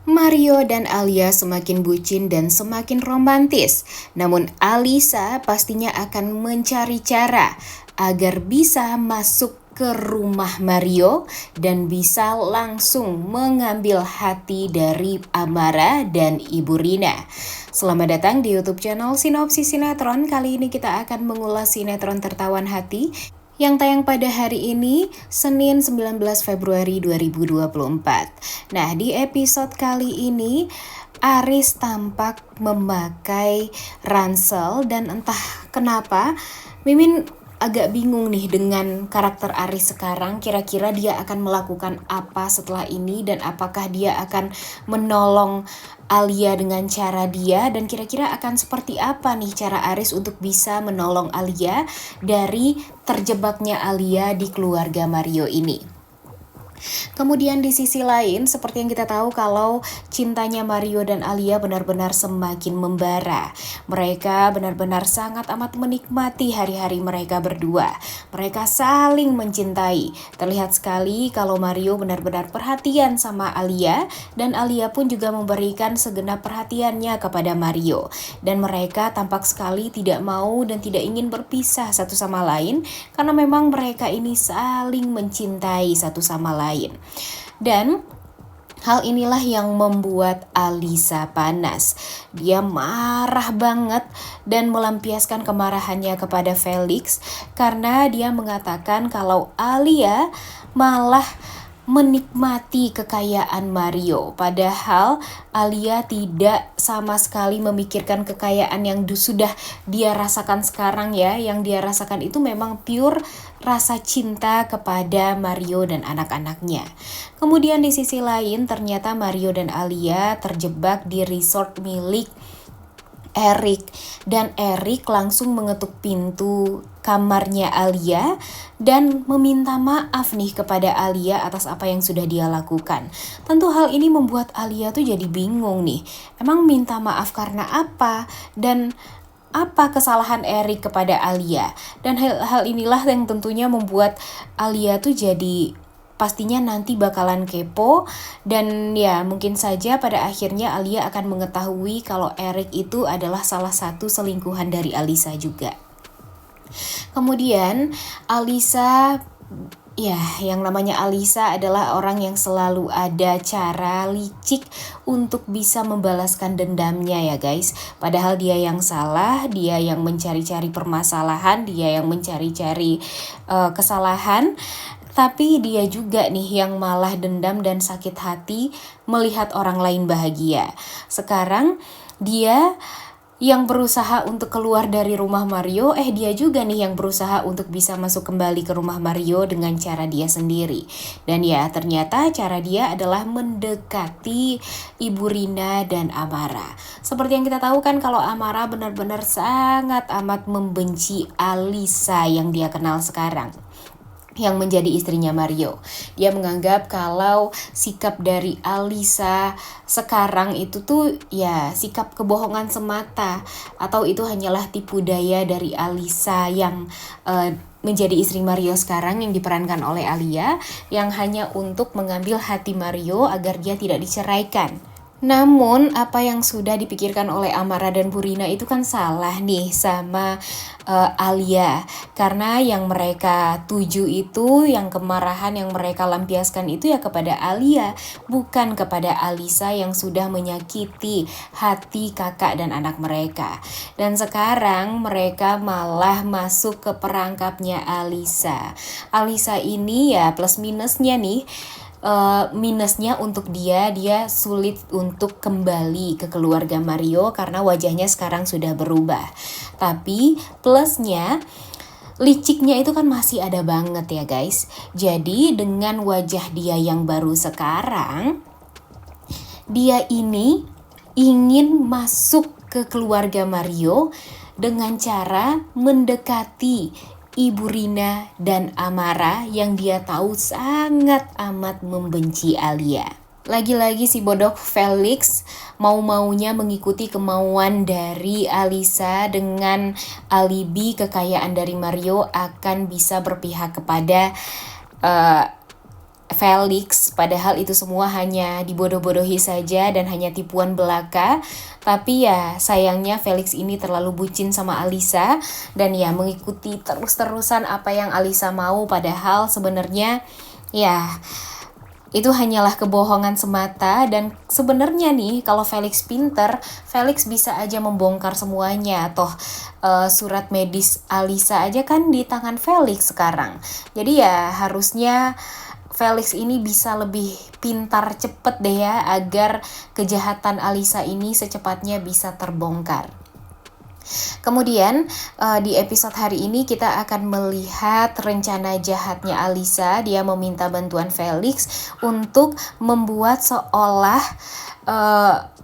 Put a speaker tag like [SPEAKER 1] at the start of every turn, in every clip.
[SPEAKER 1] Mario dan Alia semakin bucin dan semakin romantis. Namun Alisa pastinya akan mencari cara agar bisa masuk ke rumah Mario dan bisa langsung mengambil hati dari Amara dan Ibu Rina. Selamat datang di YouTube channel Sinopsis Sinetron. Kali ini kita akan mengulas sinetron tertawan hati yang tayang pada hari ini, Senin 19 Februari 2024. Nah, di episode kali ini, Aris tampak memakai ransel dan entah kenapa, Mimin agak bingung nih dengan karakter Aris sekarang. Kira-kira dia akan melakukan apa setelah ini dan apakah dia akan menolong Alia dengan cara dia, dan kira-kira akan seperti apa nih cara Aris untuk bisa menolong Alia dari terjebaknya Alia di keluarga Mario ini. Kemudian di sisi lain, seperti yang kita tahu kalau cintanya Mario dan Alia benar-benar semakin membara. Mereka benar-benar sangat amat menikmati hari-hari mereka berdua. Mereka saling mencintai. Terlihat sekali kalau Mario benar-benar perhatian sama Alia, dan Alia pun juga memberikan segenap perhatiannya kepada Mario. Dan mereka tampak sekali tidak mau dan tidak ingin berpisah satu sama lain, karena memang mereka ini saling mencintai satu sama lain. Dan hal inilah yang membuat Alisa panas. Dia marah banget dan melampiaskan kemarahannya kepada Felix karena dia mengatakan kalau Alia malah menikmati kekayaan Mario. Padahal Alia tidak sama sekali memikirkan kekayaan yang sudah dia rasakan sekarang ya. Yang dia rasakan itu memang pure rasa cinta kepada Mario dan anak-anaknya. Kemudian di sisi lain ternyata Mario dan Alia terjebak di resort milik Erik, dan Erik langsung mengetuk pintu kamarnya Alia dan meminta maaf nih kepada Alia atas apa yang sudah dia lakukan. Tentu hal ini membuat Alia tuh jadi bingung nih. Emang minta maaf karena apa? Dan apa kesalahan Erik kepada Alia? Dan hal inilah yang tentunya membuat Alia tuh jadi pastinya nanti bakalan kepo, dan ya mungkin saja pada akhirnya Alia akan mengetahui kalau Erik itu adalah salah satu selingkuhan dari Alisa juga. Kemudian Alisa, ya, yang namanya Alisa adalah orang yang selalu ada cara licik untuk bisa membalaskan dendamnya ya guys. Padahal dia yang salah, dia yang mencari-cari permasalahan, dia yang mencari-cari kesalahan. Tapi dia juga nih yang malah dendam dan sakit hati melihat orang lain bahagia. Sekarang dia yang berusaha untuk keluar dari rumah Mario, dia juga nih yang berusaha untuk bisa masuk kembali ke rumah Mario dengan cara dia sendiri. Dan ya ternyata cara dia adalah mendekati Ibu Rina dan Amara. Seperti yang kita tahu kan kalau Amara benar-benar sangat amat membenci Alisa yang dia kenal sekarang, yang menjadi istrinya Mario. Dia menganggap kalau sikap dari Alisa sekarang itu tuh ya sikap kebohongan semata, atau itu hanyalah tipu daya dari Alisa yang menjadi istri Mario sekarang yang diperankan oleh Alia, yang hanya untuk mengambil hati Mario agar dia tidak diceraikan. Namun apa yang sudah dipikirkan oleh Amara dan Burina itu kan salah nih sama Alia. Karena yang mereka tuju itu, yang kemarahan yang mereka lampiaskan itu ya kepada Alia, bukan kepada Alisa yang sudah menyakiti hati kakak dan anak mereka. Dan sekarang mereka malah masuk ke perangkapnya Alisa. Alisa ini ya plus minusnya nih. Minusnya untuk dia sulit untuk kembali ke keluarga Mario karena wajahnya sekarang sudah berubah. Tapi plusnya, liciknya itu kan masih ada banget ya guys. Jadi dengan wajah dia yang baru sekarang, dia ini ingin masuk ke keluarga Mario dengan cara mendekati Ibu Rina dan Amara yang dia tahu sangat amat membenci Alia. Lagi-lagi si bodoh Felix mau-maunya mengikuti kemauan dari Alisa dengan alibi kekayaan dari Mario akan bisa berpihak kepada Felix, padahal itu semua hanya dibodoh-bodohi saja dan hanya tipuan belaka. Tapi ya sayangnya Felix ini terlalu bucin sama Alisa dan ya mengikuti terus-terusan apa yang Alisa mau, padahal sebenarnya ya itu hanyalah kebohongan semata. Dan sebenarnya nih kalau Felix pinter, Felix bisa aja membongkar semuanya. Toh surat medis Alisa aja kan di tangan Felix sekarang. Jadi ya harusnya Felix ini bisa lebih pintar cepet deh ya, agar kejahatan Alisa ini secepatnya bisa terbongkar. Kemudian di episode hari ini kita akan melihat rencana jahatnya Alisa. Dia meminta bantuan Felix untuk membuat seolah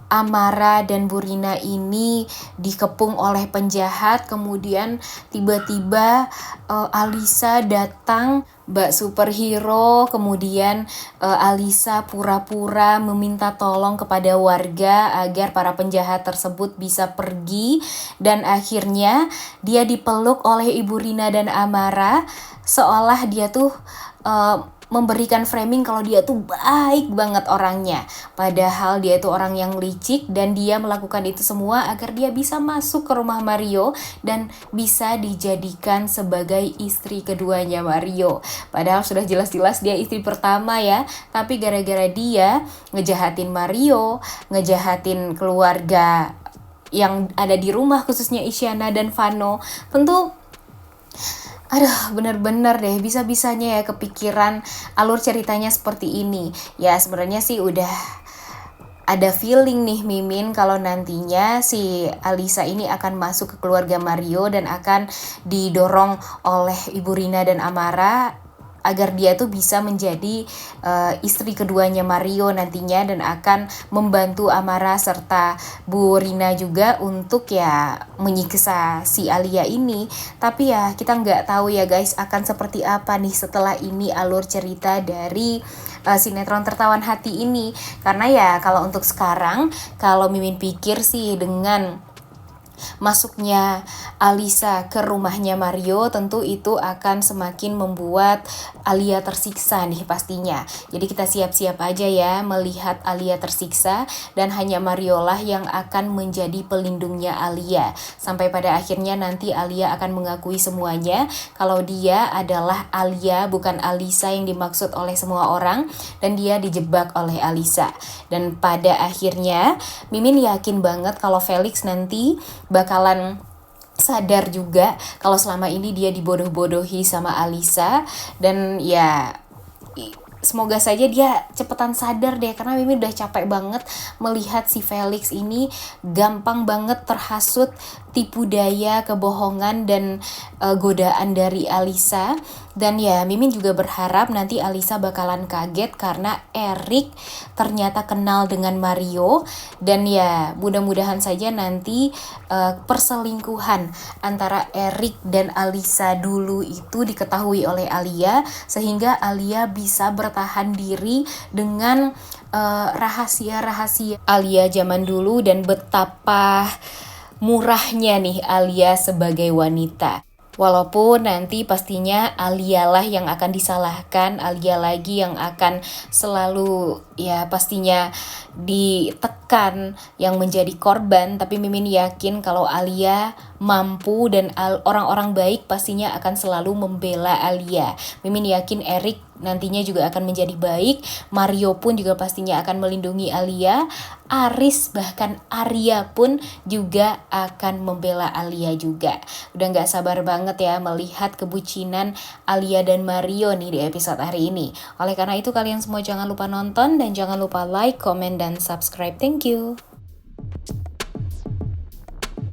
[SPEAKER 1] Amara dan Burina ini dikepung oleh penjahat. Kemudian tiba-tiba Alisa datang Mbak Superhero, kemudian Alisa pura-pura meminta tolong kepada warga agar para penjahat tersebut bisa pergi, dan akhirnya dia dipeluk oleh Ibu Rina dan Amara seolah dia tuh memberikan framing kalau dia tuh baik banget orangnya, padahal dia itu orang yang licik dan dia melakukan itu semua agar dia bisa masuk ke rumah Mario dan bisa dijadikan sebagai istri keduanya Mario. Padahal sudah jelas-jelas dia istri pertama ya, tapi gara-gara dia ngejahatin Mario, ngejahatin keluarga yang ada di rumah, khususnya Isyana dan Vano, tentu aduh, bener-bener deh bisa-bisanya ya kepikiran alur ceritanya seperti ini. Ya sebenarnya sih udah ada feeling nih Mimin kalau nantinya si Alisa ini akan masuk ke keluarga Mario dan akan didorong oleh Ibu Rina dan Amara agar dia tuh bisa menjadi istri keduanya Mario nantinya, dan akan membantu Amara serta Bu Rina juga untuk ya menyiksa si Alia ini. Tapi ya kita nggak tahu ya guys akan seperti apa nih setelah ini alur cerita dari sinetron Tertawan Hati ini. Karena ya kalau untuk sekarang, kalau Mimin pikir sih dengan masuknya Alisa ke rumahnya Mario, tentu itu akan semakin membuat Alia tersiksa nih pastinya. Jadi kita siap-siap aja ya melihat Alia tersiksa, dan hanya Mario lah yang akan menjadi pelindungnya Alia. Sampai pada akhirnya nanti Alia akan mengakui semuanya kalau dia adalah Alia, bukan Alisa yang dimaksud oleh semua orang, dan dia dijebak oleh Alisa. Dan pada akhirnya Mimin yakin banget kalau Felix nanti bakalan sadar juga kalau selama ini dia dibodoh-bodohi sama Alisa. Dan ya semoga saja dia cepetan sadar deh, karena Mimin udah capek banget melihat si Felix ini gampang banget terhasut tipu daya, kebohongan, dan godaan dari Alisa. Dan ya Mimin juga berharap nanti Alisa bakalan kaget karena Erik ternyata kenal dengan Mario. Dan ya mudah-mudahan saja nanti perselingkuhan antara Erik dan Alisa dulu itu diketahui oleh Alia, sehingga Alia bisa bertahan diri dengan rahasia-rahasia Alia zaman dulu, dan betapa murahnya nih Alia sebagai wanita. Walaupun nanti pastinya Alia lah yang akan disalahkan, Alia lagi yang akan selalu ya pastinya ditekan, yang menjadi korban. Tapi Mimin yakin kalau Alia mampu dan orang-orang baik pastinya akan selalu membela Alia. Mimin yakin Erik nantinya juga akan menjadi baik, Mario pun juga pastinya akan melindungi Alia, Aris bahkan Arya pun juga akan membela Alia juga. Udah gak sabar banget ya melihat kebucinan Alia dan Mario nih di episode hari ini. Oleh karena itu kalian semua jangan lupa nonton dan jangan lupa like, comment, dan subscribe. Thank you.